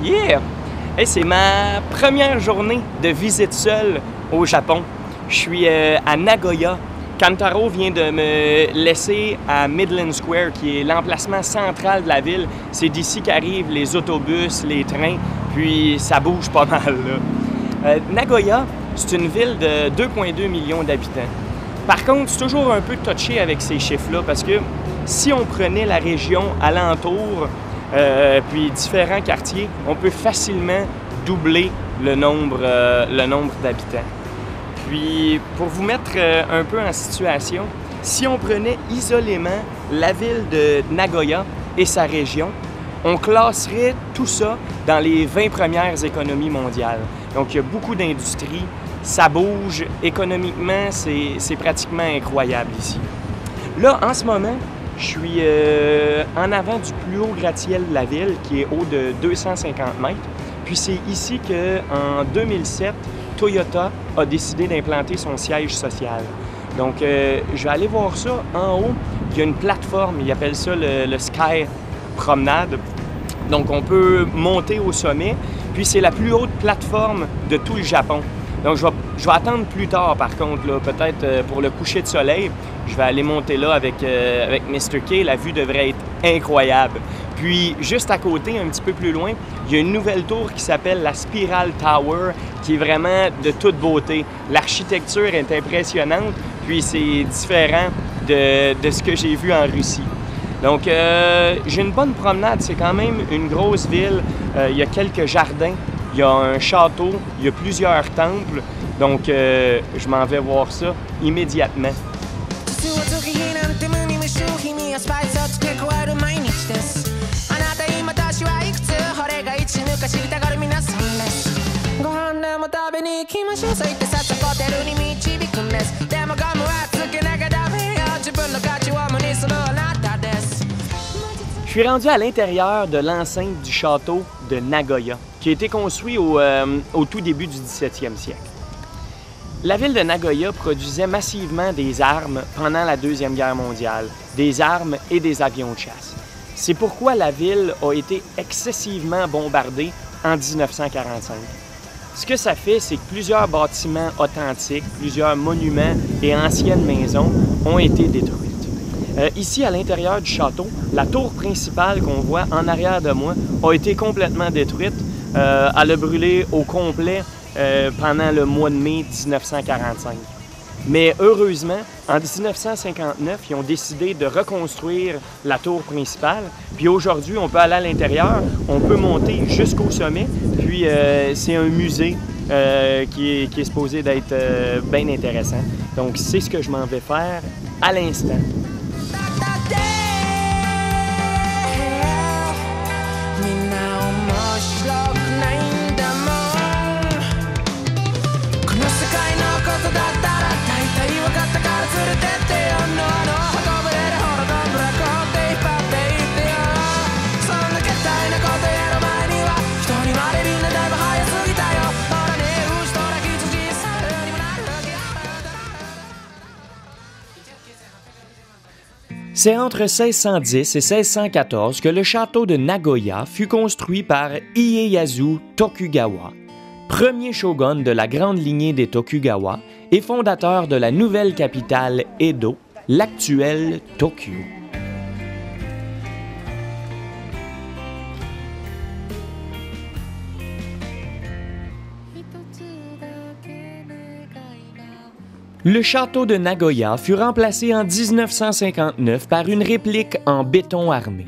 Yeah! Hey, c'est ma première journée de visite seule au Japon. Je suis à Nagoya. Kantaro vient de me laisser à Midland Square, qui est l'emplacement central de la ville. C'est d'ici qu'arrivent les autobus, les trains, puis ça bouge pas mal, là. Nagoya, c'est une ville de 2,2 millions d'habitants. Par contre, c'est toujours un peu touché avec ces chiffres-là, parce que si on prenait la région alentour, puis différents quartiers, on peut facilement doubler le nombre d'habitants. Puis, pour vous mettre un peu en situation, si on prenait isolément la ville de Nagoya et sa région, on classerait tout ça dans les 20 premières économies mondiales. Donc, il y a beaucoup d'industries, ça bouge, économiquement, c'est pratiquement incroyable ici. Là, en ce moment, je suis en avant du plus haut gratte-ciel de la ville, qui est haut de 250 mètres. Puis c'est ici qu'en 2007, Toyota a décidé d'implanter son siège social. Donc, je vais aller voir ça en haut. Il y a une plateforme, ils appellent ça le Sky Promenade. Donc, on peut monter au sommet. Puis, c'est la plus haute plateforme de tout le Japon. Donc, je vais attendre plus tard, par contre, peut-être pour le coucher de soleil. Je vais aller monter là avec Mr. K. La vue devrait être incroyable. Puis, juste à côté, un petit peu plus loin, il y a une nouvelle tour qui s'appelle la Spiral Tower, qui est vraiment de toute beauté. L'architecture est impressionnante, puis c'est différent de ce que j'ai vu en Russie. Donc, j'ai une bonne promenade. C'est quand même une grosse ville. Il y a quelques jardins, il y a un château, il y a plusieurs temples. Donc, je m'en vais voir ça immédiatement. Je suis rendu à l'intérieur de l'enceinte du château de Nagoya, qui a été construit au tout début du 17e siècle. La ville de Nagoya produisait massivement des armes pendant la Deuxième Guerre mondiale, des armes et des avions de chasse. C'est pourquoi la ville a été excessivement bombardée en 1945. Ce que ça fait, c'est que plusieurs bâtiments authentiques, plusieurs monuments et anciennes maisons ont été détruites. Ici, à l'intérieur du château, la tour principale qu'on voit en arrière de moi a été complètement détruite. Elle a brûlé au complet pendant le mois de mai 1945. Mais heureusement, en 1959, ils ont décidé de reconstruire la tour principale. Puis aujourd'hui, on peut aller à l'intérieur, on peut monter jusqu'au sommet. Puis c'est un musée qui est supposé d'être bien intéressant. Donc c'est ce que je m'en vais faire à l'instant. C'est entre 1610 et 1614 que le château de Nagoya fut construit par Ieyasu Tokugawa, premier shogun de la grande lignée des Tokugawa et fondateur de la nouvelle capitale Edo, l'actuelle Tokyo. Le château de Nagoya fut remplacé en 1959 par une réplique en béton armé.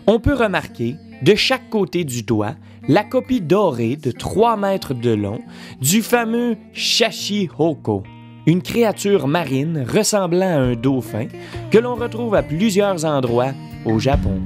On peut remarquer, de chaque côté du toit, la copie dorée de 3 mètres de long du fameux Shashihoko, une créature marine ressemblant à un dauphin que l'on retrouve à plusieurs endroits au Japon.